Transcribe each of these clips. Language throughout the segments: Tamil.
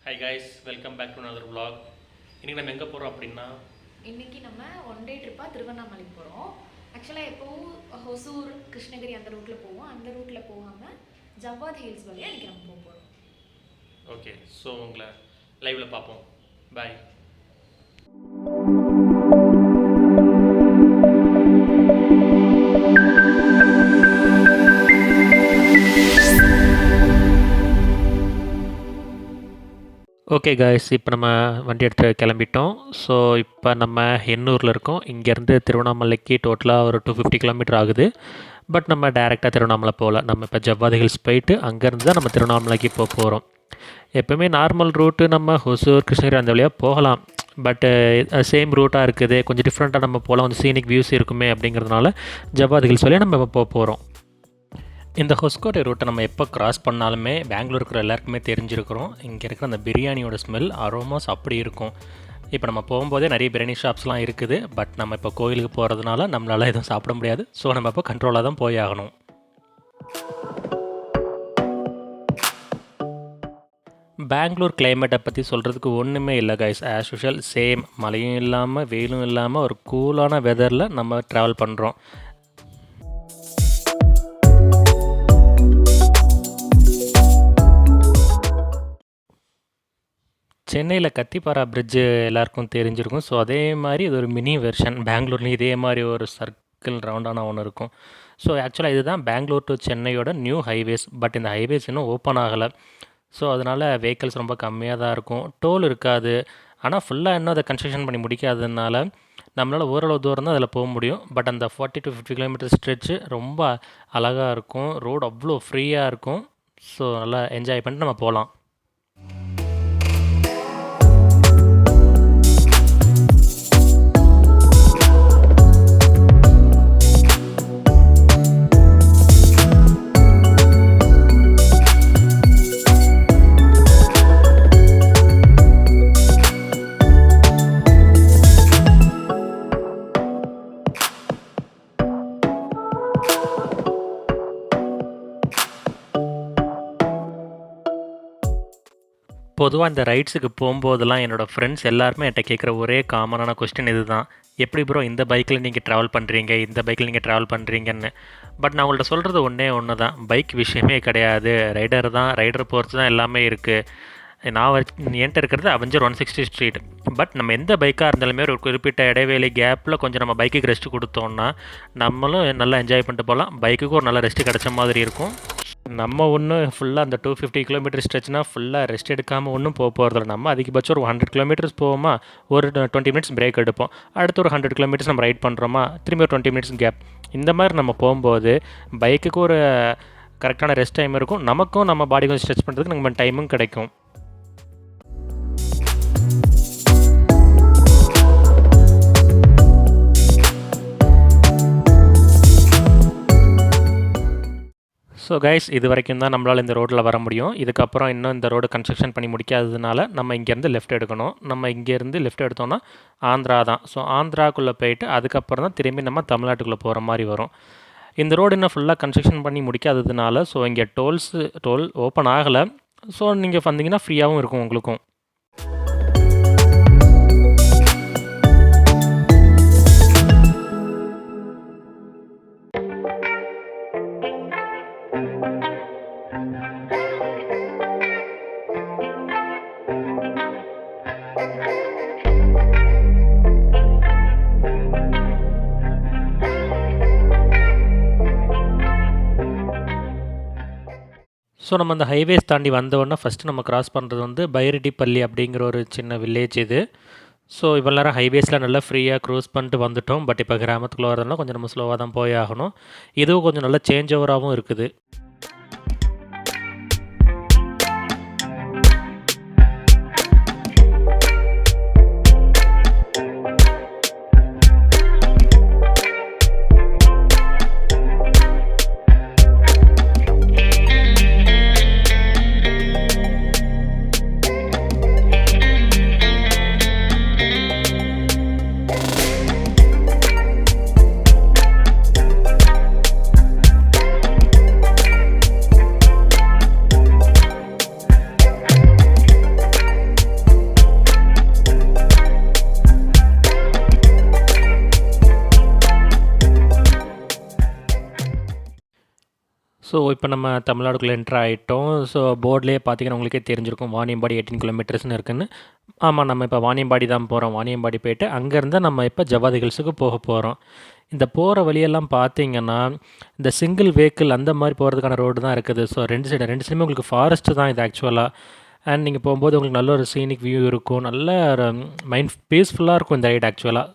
Hi guys, welcome back to another vlog. இன்றைக்கி நம்ம எங்கே போகிறோம் அப்படின்னா இன்றைக்கி நம்ம ஒன் டே ட்ரிப்பாக திருவண்ணாமலைக்கு போகிறோம். ஆக்சுவலாக எப்போவும் ஹொசூர் கிருஷ்ணகிரி அந்த ரூட்டில் போவோம். அந்த ரூட்டில் போகாமல் ஜவ்வாத் ஹில்ஸ் வழியாக இன்றைக்கி நம்ம போக போகிறோம். ஓகே, ஸோ உங்களை லைவில் பார்ப்போம். பாய். ஓகே காய்ஸ், இப்போ நம்ம வண்டி எடுத்து கிளம்பிட்டோம். ஸோ இப்போ நம்ம எண்ணூரில் இருக்கோம். இங்கேருந்து திருவண்ணாமலைக்கு டோட்டலாக ஒரு 250 கிலோமீட்டர் ஆகுது. பட் நம்ம டைரெக்டாக திருவண்ணாமலை போகல. நம்ம இப்போ ஜவ்வாது ஹில்ஸ் போயிட்டு அங்கேருந்து தான் நம்ம திருவண்ணாமலைக்கு போகிறோம். எப்போவுமே நார்மல் ரூட்டு நம்ம ஹொசூர் கிருஷ்ணகிரி அந்த வழியாக போகலாம். பட்டு சேம் ரூட்டாக இருக்குது, கொஞ்சம் டிஃப்ரெண்ட்டாக நம்ம போகலாம், கொஞ்சம் சீனிக் வியூஸ் இருக்குமே அப்படிங்கிறதுனால ஜவ்வாது ஹில்ஸ் வழியாக நம்ம இப்போ போகிறோம். இந்த ஹொஸ்கோட்டை ரூட்டை நம்ம எப்போ கிராஸ் பண்ணாலுமே பெங்களூர் இருக்கிற எல்லாருக்குமே தெரிஞ்சிருக்கிறோம். இங்கே இருக்கிற அந்த பிரியாணியோட ஸ்மெல் அரோமாஸ் அப்படி இருக்கும். இப்போ நம்ம போகும்போதே நிறைய பிரியாணி ஷாப்ஸ்லாம் இருக்குது. பட் நம்ம இப்போ கோயிலுக்கு போகிறதுனால நம்மளால் எதுவும் சாப்பிட முடியாது. ஸோ நம்ம இப்போ கண்ட்ரோலாக தான் போய் ஆகணும். பெங்களூர் கிளைமேட்டை பற்றி சொல்கிறதுக்கு ஒன்றுமே இல்லை கைஸ். ஆஸ் யூஷுவல் சேம், மழையும் இல்லாமல் வெயிலும் இல்லாமல் ஒரு கூலான வெதரில் நம்ம ட்ராவல் பண்ணுறோம். சென்னையில் கத்திப்பாரா பிரிட்ஜு எல்லாருக்கும் தெரிஞ்சிருக்கும். ஸோ அதே மாதிரி இது ஒரு மினி வெர்ஷன். பெங்களூர்லேயும் இதே மாதிரி ஒரு சர்க்கிள் ரவுண்டான ஒன்று இருக்கும். ஸோ ஆக்சுவலாக இதுதான் பெங்களூர் டு சென்னையோட நியூ ஹைவேஸ். பட் இந்த ஹைவேஸ் இன்னும் ஓப்பன் ஆகலை. ஸோ அதனால் வெஹிக்கிள்ஸ் ரொம்ப கம்மியாக தான் இருக்கும். டோல் இருக்காது. ஆனால் ஃபுல்லாக இன்னும் அதை கன்ஸ்ட்ரக்ஷன் பண்ணி முடிக்காததுனால நம்மளால் ஓரளவு தூரம் தான் அதில் போக முடியும். பட் அந்த 40 to 50 கிலோமீட்டர் ஸ்ட்ரெச்சு ரொம்ப அழகாக இருக்கும். ரோடு அவ்வளோ ஃப்ரீயாக இருக்கும். ஸோ நல்லா என்ஜாய் பண்ணிட்டு நம்ம போகலாம். பொதுவாக இந்த ரைட்ஸுக்கு போகும்போதெல்லாம் என்னோடய ஃப்ரெண்ட்ஸ் எல்லாருமே என்கிட்ட கேட்குற ஒரே காமனான கொஸ்டின் இது தான். எப்படி ப்ரோ இந்த பைக்கில் நீங்கள் ட்ராவல் பண்ணுறீங்க, இந்த பைக்கில் நீங்கள் ட்ராவல் பண்ணுறீங்கன்னு. பட் நான் உங்கள்கிட்ட சொல்கிறது ஒன்றே தான், பைக் விஷயமே கிடையாது. ரைடர் தான், ரைடர் பொறுத்து தான் எல்லாமே இருக்குது. என்கிட்ட இருக்கிறது அவெஞ்சர் 160 ஸ்ட்ரீட். பட் நம்ம எந்த பைக்காக இருந்தாலுமே ஒரு குறிப்பிட்ட இடைவேளை கேப்பில் கொஞ்சம் நம்ம பைக்குக்கு ரெஸ்ட் கொடுத்தோன்னா நம்மளும் நல்லா என்ஜாய் பண்ணிட்டு போகலாம். பைக்குக்கு ஒரு நல்ல ரெஸ்ட் கிடச்ச மாதிரி இருக்கும். நம்ம ஒன்றும் ஃபுல்லாக அந்த 250 கிலோமீட்டர் ஸ்ட்ரெச்னா ஃபுல்லாக ரெஸ்ட் எடுக்காமல் ஒன்றும் போகிறதில்ல. நம்ம அதிகபட்சம் ஒரு 100 கிலோமீட்டர்ஸ் போவோமா, ஒரு 20 மினிட்ஸ் பிரேக் எடுப்போம். அடுத்து ஒரு 100 கிலோமீட்டர்ஸ் நம்ம ரைட் பண்ணுறோமா, திரும்பி ஒரு 20 மினிட்ஸ் கேப். இந்த மாதிரி நம்ம போகும்போது பைக்குக்கு ஒரு கரெக்டான ரெஸ்ட் டைம் இருக்கும். நமக்கும் நம்ம பாடி கொஞ்சம் ஸ்ட்ரெச் பண்ணுறதுக்கு நம்ம டைமும் கிடைக்கும். ஸோ கைஸ், இது வரைக்கும் தான் நம்மளால் இந்த ரோட்டில் வர முடியும். இதுக்கப்புறம் இன்னும் இந்த ரோடு கன்ஸ்ட்ரக்ஷன் பண்ணி முடிக்காததுனால நம்ம இங்கேருந்து லெஃப்ட் எடுக்கணும். நம்ம இங்கேருந்து லெஃப்ட் எடுத்தோன்னா ஆந்திரா தான். ஸோ ஆந்திராக்குள்ளே போயிட்டு அதுக்கப்புறம் தான் திரும்பி நம்ம தமிழ்நாட்டுக்குள்ளே போகிற மாதிரி வரும். இந்த ரோடு இன்னும் ஃபுல்லாக கன்ஸ்ட்ரக்ஷன் பண்ணி முடிக்காததுனால ஸோ இங்கே டோல் ஓப்பன் ஆகலை. ஸோ நீங்கள் வந்தீங்கன்னா ஃப்ரீயாகவும் இருக்கும் உங்களுக்கும். ஸோ நம்ம அந்த ஹைவேஸ் தாண்டி வந்தோடனே ஃபஸ்ட்டு நம்ம கிராஸ் பண்ணுறது வந்து பைரெட்டிப்பள்ளி அப்படிங்கிற ஒரு சின்ன வில்லேஜ் இது. ஸோ இவ்வளோ நேரம் ஹைவேஸில் நல்லா ஃப்ரீயாக க்ரூஸ் பண்ணிட்டு வந்துட்டோம். பட் இப்போ கிராமத்துக்குள்ளே வரதுனால கொஞ்சம் நம்ம ஸ்லோவாக தான் போய் ஆகணும். இதுவும் கொஞ்சம் நல்லா சேஞ்ச் ஓவராகவும் இருக்குது. ஸோ இப்போ நம்ம தமிழ்நாடுக்குள்ளே என்ட்ரு ஆகிட்டோம். ஸோ போர்ட்லேயே பார்த்தீங்கன்னா உங்களுக்கே தெரிஞ்சிருக்கும் வாணியம்பாடி 18 கிலோமீட்டர்ஸ்னு இருக்குன்னு. ஆமாம், நம்ம இப்போ வாணியம்பாடி தான் போகிறோம். வாணியம்பாடி போயிட்டு அங்கேருந்து நம்ம இப்போ ஜவ்வாது ஹில்ஸுக்கு போக போகிறோம். இந்த போகிற வழியெல்லாம் பார்த்தீங்கன்னா இந்த சிங்கிள் வெஹிக்கிள் அந்த மாதிரி போகிறதுக்கான ரோடு தான் இருக்குது. ஸோ ரெண்டு சைடுமே உங்களுக்கு ஃபாரஸ்ட்டு தான் இது ஆக்சுவலாக. அண்ட் நீங்கள் போகும்போது உங்களுக்கு நல்ல ஒரு சீனிக் வியூ இருக்கும். நல்ல ஒரு மைண்ட் பீஸ்ஃபுல்லாக இருக்கும் இந்த ரைடு ஆக்சுவலாக.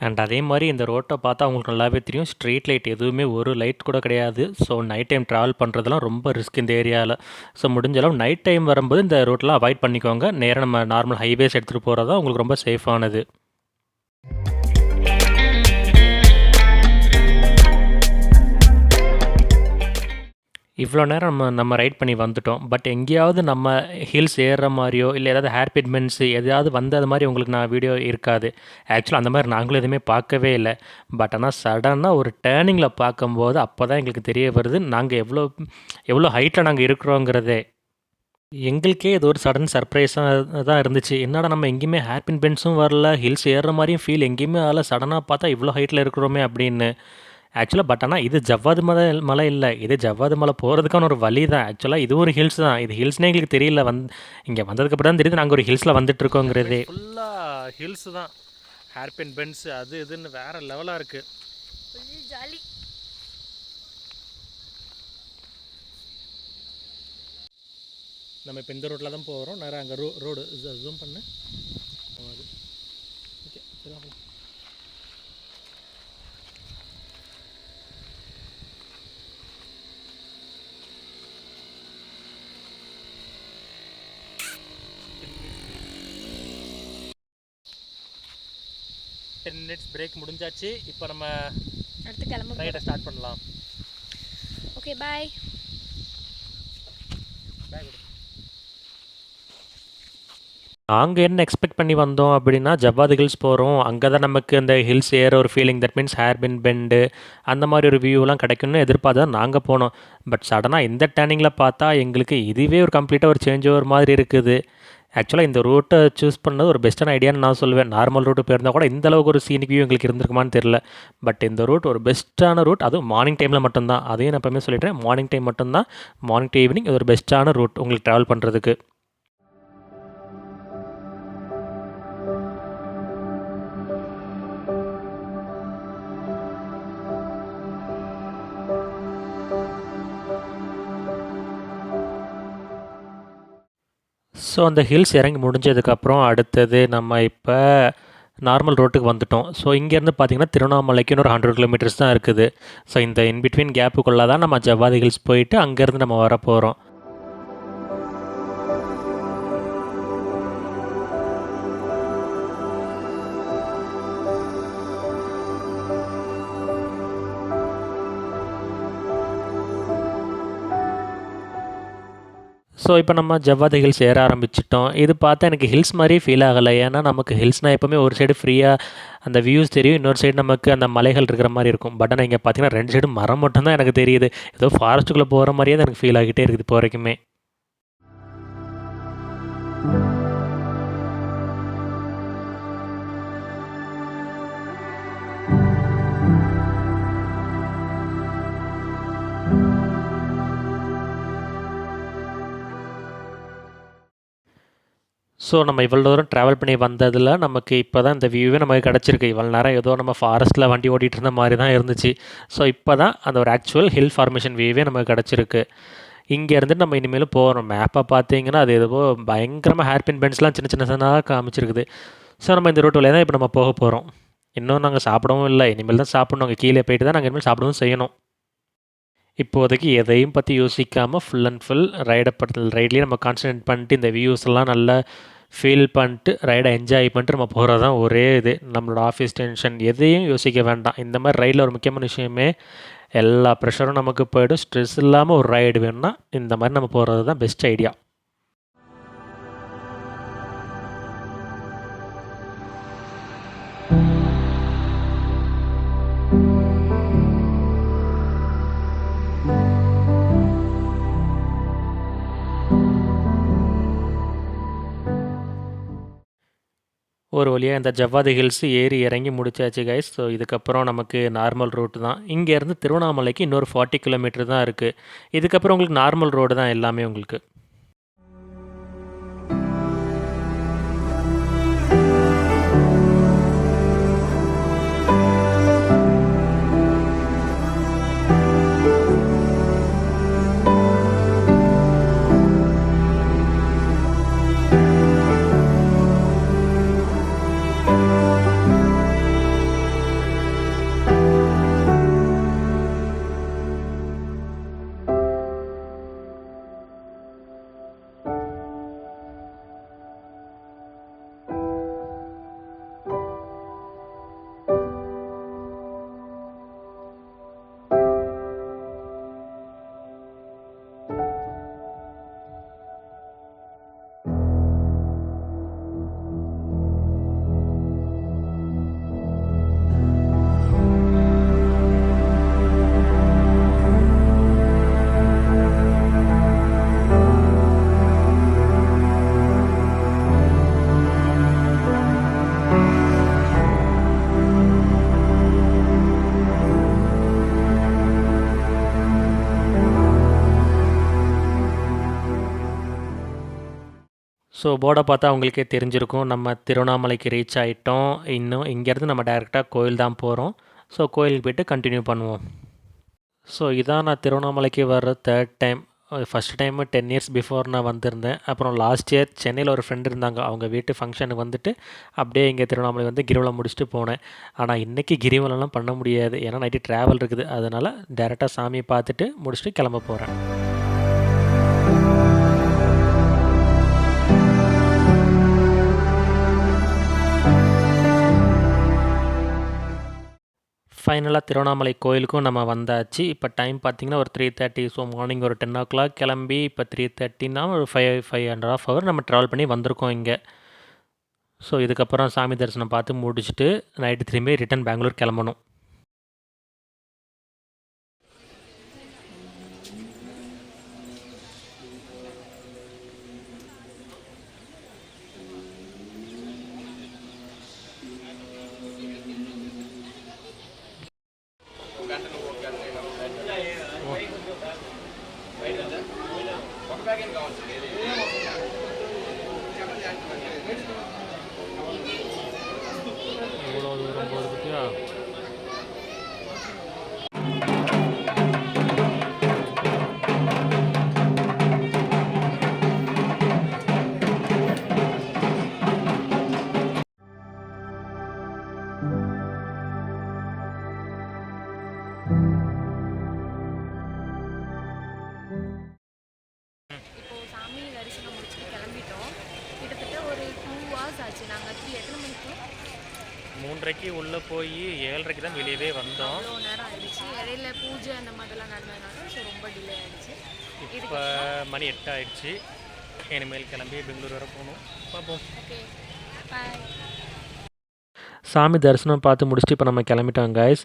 அண்ட் அதே மாதிரி இந்த ரோட்டை பார்த்தா அவங்களுக்கு நல்லாவே தெரியும். ஸ்ட்ரீட் லைட் எதுவுமே ஒரு லைட் கூட கிடையாது. ஸோ நைட் டைம் ட்ராவல் பண்ணுறதுலாம் ரொம்ப ரிஸ்க் இந்த ஏரியாவில். ஸோ முடிஞ்ச அளவு நைட் டைம் வரும்போது இந்த ரோட்டெலாம் அவாய்ட் பண்ணிக்கோங்க. நேராக நம்ம நார்மல் ஹைவேஸ் எடுத்துகிட்டு போகிறது தான் உங்களுக்கு ரொம்ப சேஃபானது. இவ்வளோ நேரம் நம்ம ரைட் பண்ணி வந்துட்டோம். பட் எங்கேயாவது நம்ம ஹில்ஸ் ஏறுற மாதிரியோ இல்லை ஏதாவது ஹேர் பிட்மெண்ட்ஸு எதையாவது வந்தது மாதிரி உங்களுக்கு நான் வீடியோ இருக்காது. ஆக்சுவலாக அந்த மாதிரி நாங்களும் எதுவுமே பார்க்கவே இல்லை. பட் ஆனால் சடனாக ஒரு டேர்னிங்கில் பார்க்கும்போது அப்போ தான் எங்களுக்கு தெரிய வருது நாங்கள் எவ்வளோ ஹைட்டில் நாங்கள் இருக்கிறோங்கிறதே. எங்களுக்கே இது ஒரு சடன் சர்ப்ரைஸாக தான் இருந்துச்சு. என்னடா நம்ம எங்கேயுமே ஹேர் பின் பென்ஸும் வரல, ஹில்ஸ் ஏறுற மாதிரியும் ஃபீல் எங்கேயுமே ஆகல, சடனாக பார்த்தா இவ்வளோ ஹைட்டில் இருக்கிறோமே அப்படின்னு. ஆக்சுவலாக பட் ஆனால் இது ஜவ்வாது மலை இல்லை, இது ஜவ்வாது மலை போகிறதுக்கான ஒரு வழி தான். ஆக்சுவலாக இது ஒரு ஹில்ஸ் தான். இது ஹில்ஸ்னே எங்களுக்கு தெரியல. இங்கே வந்ததுக்கப்புறம் தான் தெரியுது நாங்கள் ஒரு ஹில்ஸில் வந்துட்டுருக்கோங்கிறதே. ஃபுல்லாக ஹில்ஸ் தான், ஹேர்பின் பென்ஸ் அது இதுன்னு வேறு லெவலாக இருக்குது. ஜாலி. நம்ம இப்போ இந்த ரோட்டில் தான் போகிறோம். நேராக அங்கே ரோடு ஜூம் பண்ணு. ஓகே, சரி. 10 minutes பிரேக் முடிஞ்சாச்சு. இப்போ நம்ம அடுத்து கிளம்ப ரைடை ஸ்டார்ட் பண்ணலாம். ஓகே, பாய். நாங்கள் என்ன எக்ஸ்பெக்ட் பண்ணி வந்தோம் அப்படின்னா ஜவ்வாது ஹில்ஸ் போகிறோம், அங்கே தான் நமக்கு அந்த ஹில்ஸ் ஏற ஒரு feeling, that means hairpin bend அந்த மாதிரி ஒரு வியூலாம் கிடைக்கும்னு எதிர்பார்த்து தான் நாங்கள் போனோம். பட் சடனாக இந்த டேர்னிங்கில் பார்த்தா எங்களுக்கு இதுவே ஒரு கம்ப்ளீட்டாக ஒரு சேஞ்ச் ஓவர் மாதிரி இருக்குது. ஆக்சுவலாக இந்த ரூட்டை சூஸ் பண்ணது ஒரு பெஸ்ட்டான ஐடியான்னு நான் சொல்லுவேன். நார்மல் ரூட்டு போயிருந்தால் கூட இந்த அளவுக்கு ஒரு சீனிக் வியூ எங்களுக்கு இருந்திருக்குமான்னு தெரில. பட் இந்த ரூட் ஒரு பெஸ்ட்டான ரூட், அதுவும் மார்னிங் டைமில் மட்டும்தான். அதையும் நான் எப்பவுமே சொல்லிட்டேன், மார்னிங் டைம் மட்டும்தான். மார்னிங் டு ஈவினிங் இது ஒரு பெஸ்ட்டான ரூட் உங்களுக்கு ட்ராவல் பண்ணுறதுக்கு. ஸோ அந்த ஹில்ஸ் இறங்கி முடிஞ்சதுக்கப்புறம் அடுத்தது நம்ம இப்போ நார்மல் ரோட்டுக்கு வந்துட்டோம். ஸோ இங்கேருந்து பார்த்திங்கன்னா திருவண்ணாமலைக்குன்னு ஒரு 100 கிலோமீட்டர்ஸ் தான் இருக்குது. ஸோ இந்த இன்பிட்வீன் கேப்புக்குள்ளே தான் நம்ம ஜவ்வாது ஹில்ஸ் போயிட்டு அங்கேருந்து நம்ம வர போகிறோம். ஸோ இப்போ நம்ம ஜவ்வாது ஹில்ஸ் ஏற ஆரம்பிச்சிட்டோம். இது பார்த்தா எனக்கு ஹில்ஸ் மாதிரியே ஃபீல் ஆகலை. ஏன்னா நமக்கு ஹில்ஸ்னால் எப்போவுமே ஒரு சைடு ஃப்ரீயாக அந்த வியூஸ் தெரியும், இன்னொரு சைடு நமக்கு அந்த மலைகள் இருக்கிற மாதிரி இருக்கும். பட் ஆனால் இங்கே பார்த்தீங்கன்னா 2 சைடும் மரம் மட்டும்தான் எனக்கு தெரியுது. ஏதோ ஃபாரஸ்ட்டுக்குள்ளே போகிற மாதிரியே தான் எனக்கு ஃபீல் ஆகிட்டே இருக்குது இப்போ வரைக்குமே. ஸோ நம்ம இவ்வளோ தூரம் ட்ராவல் பண்ணி வந்ததில் நமக்கு இப்போ தான் இந்த வியூவே நமக்கு கிடச்சிருக்கு. இவ்வளோ நேரம் ஏதோ நம்ம ஃபாரஸ்ட்டில் வண்டி ஓட்டிகிட்டு இருந்த மாதிரி தான் இருந்துச்சு. ஸோ இப்போ தான் அந்த ஒரு ஆக்சுவல் ஹில் ஃபார்மேஷன் வியூவே நமக்கு கிடச்சிருக்கு. இங்கேருந்து நம்ம இனிமேல் போகிறோம். மேப்பை பார்த்தீங்கன்னா அது எதுவோ பயங்கரமாக ஹேர்பின் பென்ஸ்லாம் சின்ன சின்னதாக காமிச்சிருக்குது. ஸோ நம்ம இந்த ரூட் வழியாக தான் இப்போ நம்ம போக போகிறோம். இன்னும் நாங்கள் சாப்பிடவும் இல்லை, இனிமேல் தான் சாப்பிடணும். அங்கே கீழே போயிட்டு தான் நாங்கள் இனிமேல் சாப்பிடவும் செய்யணும். இப்போதைக்கு எதையும் பற்றி யோசிக்காமல் ஃபுல் அண்ட் ஃபுல் ரைட்லேயே நம்ம கான்சன்ட்ரேட் பண்ணிட்டு இந்த வியூஸ்லாம் நல்லா ஃபீல் பண்ணிட்டு ரைடை என்ஜாய் பண்ணிட்டு நம்ம போகிறது தான் ஒரே இது. நம்மளோட ஆஃபீஸ் டென்ஷன் எதையும் யோசிக்க வேண்டாம். இந்த மாதிரி ரைடில் ஒரு முக்கியமான விஷயமே எல்லா ப்ரெஷரும் நமக்கு போய்டும். ஸ்ட்ரெஸ் இல்லாமல் ஒரு ரைடு வேணும்னா இந்த மாதிரி நம்ம போகிறது தான் பெஸ்ட் ஐடியா. ஒரு வழியாக இந்த ஜவ்வாது ஹில்ஸ் ஏறி இறங்கி முடிச்சாச்சு கைஸ். ஸோ இதுக்கப்புறம் நமக்கு நார்மல் ரூட் தான். இங்கேருந்து திருவண்ணாமலைக்கு இன்னொரு 40 கிலோமீட்டர் தான் இருக்குது. இதுக்கப்புறம் உங்களுக்கு நார்மல் ரோடு தான் எல்லாமே உங்களுக்கு. ஸோ போர்டை பார்த்தா உங்களுக்கே தெரிஞ்சிருக்கும், நம்ம திருவண்ணாமலைக்கு ரீச் ஆகிட்டோம். இன்னும் இங்கேருந்து நம்ம டைரெக்டாக கோயில் தான் போகிறோம். ஸோ கோயிலுக்கு போய்ட்டு கண்டினியூ பண்ணுவோம். ஸோ இதான் நான் திருவண்ணாமலைக்கு வர்ற third time. First time 10 years before நான் வந்திருந்தேன். அப்புறம் லாஸ்ட் இயர் சென்னையில் ஒரு ஃப்ரெண்டு இருந்தாங்க, அவங்க வீட்டு ஃபங்க்ஷனுக்கு வந்துட்டு அப்படியே இங்கே திருவண்ணாமலை வந்து கிரிவலம் முடிச்சுட்டு போனேன். ஆனால் இன்றைக்கி கிரிவலம்லாம் பண்ண முடியாது, ஏன்னா நைட்டு ட்ராவல் இருக்குது. அதனால் டேரெக்டாக சாமியை பார்த்துட்டு முடிச்சுட்டு கிளம்ப போகிறேன். ஃபைனலாக திருவண்ணாமலை கோயிலுக்கும் நம்ம வந்தாச்சு. இப்போ டைம் பார்த்திங்கன்னா ஒரு 3:30. ஸோ மார்னிங் ஒரு 10 o'clock கிளம்பி இப்போ 3:30னா ஒரு 5.5 hour நம்ம ட்ராவல் பண்ணி வந்திருக்கோம் இங்கே. ஸோ இதுக்கப்புறம் சாமி தரிசனம் பார்த்து முடிச்சுட்டு நைட்டு திரும்பி ரிட்டன் பெங்களூர் கிளம்பணும். எவ்வளோ தூரம் போகுது பற்றியா? இப்போது சாமி தரிசனம் முடிச்சுட்டு கிளம்பிட்டோம். கிட்டத்தட்ட ஒரு 2 hours ஆச்சு. நாங்கள் எத்தனை மணிக்கு? 3:30க்கு உள்ளே போய் 7:30க்கு தான் வெளியவே வந்தோம். அவ்வளோ நேரம் ஆயிடுச்சு. இடையில பூஜை அந்த மாதிரிலாம் நடந்ததுனால ஸோ ரொம்ப டிலே ஆகிடுச்சு. இப்போ மணி 8 ஆயிடுச்சு. இனிமேல் கிளம்பி பெங்களூர் வர போகணும். பார்ப்போம். ஓகே, பாய். சாமி தரிசனம் பார்த்து முடிச்சுட்டு இப்போ நம்ம கிளம்பிட்டோம் கைஸ்.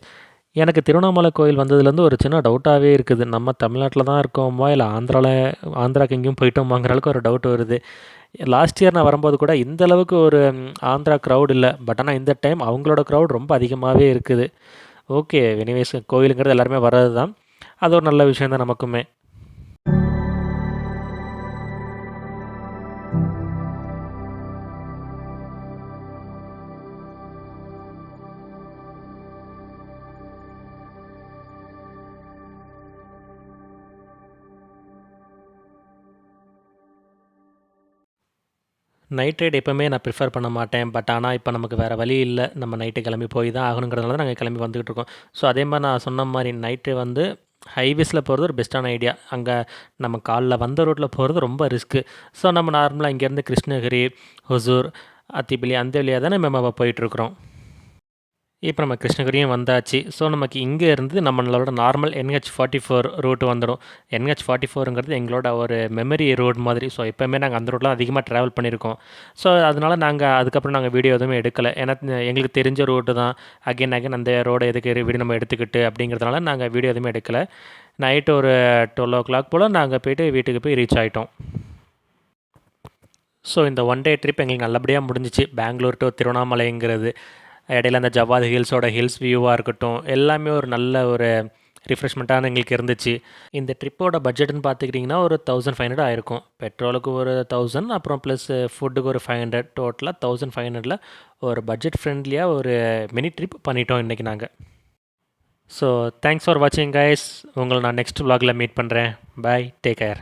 எனக்கு திருவண்ணாமலை கோயில் வந்ததுலேருந்து ஒரு சின்ன டவுட்டாகவே இருக்குது, நம்ம தமிழ்நாட்டில் தான் இருக்கோமா இல்லை ஆந்திராவுக்கு எங்கேயும் போயிட்டோமாங்கிற அளவுக்கு ஒரு டவுட் வருது. லாஸ்ட் இயர் நான் வரும்போது கூட இந்த அளவுக்கு ஒரு ஆந்திரா க்ரௌட் இல்லை, பட் ஆனால் இந்த டைம் அவங்களோட க்ரௌட் ரொம்ப அதிகமாகவே இருக்குது. ஓகே, எனிவேஸ் கோயிலுங்கிறது எல்லாருமே வர்றது தான், அது ஒரு நல்ல விஷயம் தான் நமக்குமே. நைட் ரைடு எப்போவுமே நான் ப்ரிஃபர் பண்ண மாட்டேன், பட் ஆனால் இப்போ நமக்கு வேறு வழி இல்லை, நம்ம நைட்டு கிளம்பி போய் தான் ஆகணுங்கிறதுனால தான் நாங்கள் கிளம்பி வந்துக்கிட்டு இருக்கோம். ஸோ அதே மாதிரி நான் சொன்ன மாதிரி நைட்டு வந்து ஹைவேஸில் போகிறது ஒரு பெஸ்ட்டான ஐடியா. அங்கே நம்ம காலைல வந்த ரோட்டில் போகிறது ரொம்ப ரிஸ்க்கு. ஸோ நம்ம நார்மலாக இங்கேருந்து கிருஷ்ணகிரி, ஹொசூர், அத்திப்பிலி அந்த வழியாக தானே நம்ம போயிட்டுருக்குறோம். இப்போ நம்ம கிருஷ்ணகிரியும் வந்தாச்சு. ஸோ நமக்கு இங்கே இருந்து நம்மளோட நார்மல் NH44 ரூட் வந்துடும். NH44ங்கிறது எங்களோட ஒரு மெமரி ரோடு மாதிரி. ஸோ எப்போவுமே நாங்கள் அந்த ரோட்லாம் அதிகமாக ட்ராவல் பண்ணியிருக்கோம். ஸோ அதனால அதுக்கப்புறம் நாங்கள் வீடியோ எதுவுமே எடுக்கலை. ஏன்னா எங்களுக்கு தெரிஞ்ச ரோடு தான். அகைன் அந்த ரோடை எதுக்கு வீடியோ நம்ம எடுத்துக்கிட்டு அப்படிங்கிறதுனால நாங்கள் வீடியோ எதுவுமே எடுக்கலை. நைட்டு ஒரு 12 o'clock போல் நாங்கள் போயிட்டு வீட்டுக்கு போய் ரீச் ஆகிட்டோம். ஸோ இந்த ஒன் டே ட்ரிப் எங்களுக்கு நல்லபடியாக முடிஞ்சிச்சு. பெங்களூர் டு திருவண்ணாமலைங்கிறது. இடையில அந்த ஜவ்வாது ஹில்ஸோட ஹில்ஸ் வியூவாக இருக்கட்டும், எல்லாமே ஒரு நல்ல ஒரு ரிஃப்ரெஷ்மெண்ட்டான எங்களுக்கு இருந்துச்சு. இந்த ட்ரிப்போட பட்ஜெட்னு பார்த்துக்கிட்டிங்கன்னா ஒரு 1500 ஆயிருக்கும். பெட்ரோலுக்கு ஒரு 1000, அப்புறம் ப்ளஸ் ஃபுட்டுக்கு ஒரு 500, டோட்டலாக 1500ல் ஒரு பட்ஜெட் ஃப்ரெண்ட்லியாக ஒரு மினி ட்ரிப் பண்ணிட்டோம் இன்றைக்கி நாங்கள். ஸோ தேங்க்ஸ் ஃபார் வாட்சிங் கைஸ். உங்களை நான் நெக்ஸ்ட் vlogல மீட் பண்ணுறேன். பாய், டேக் கேர்.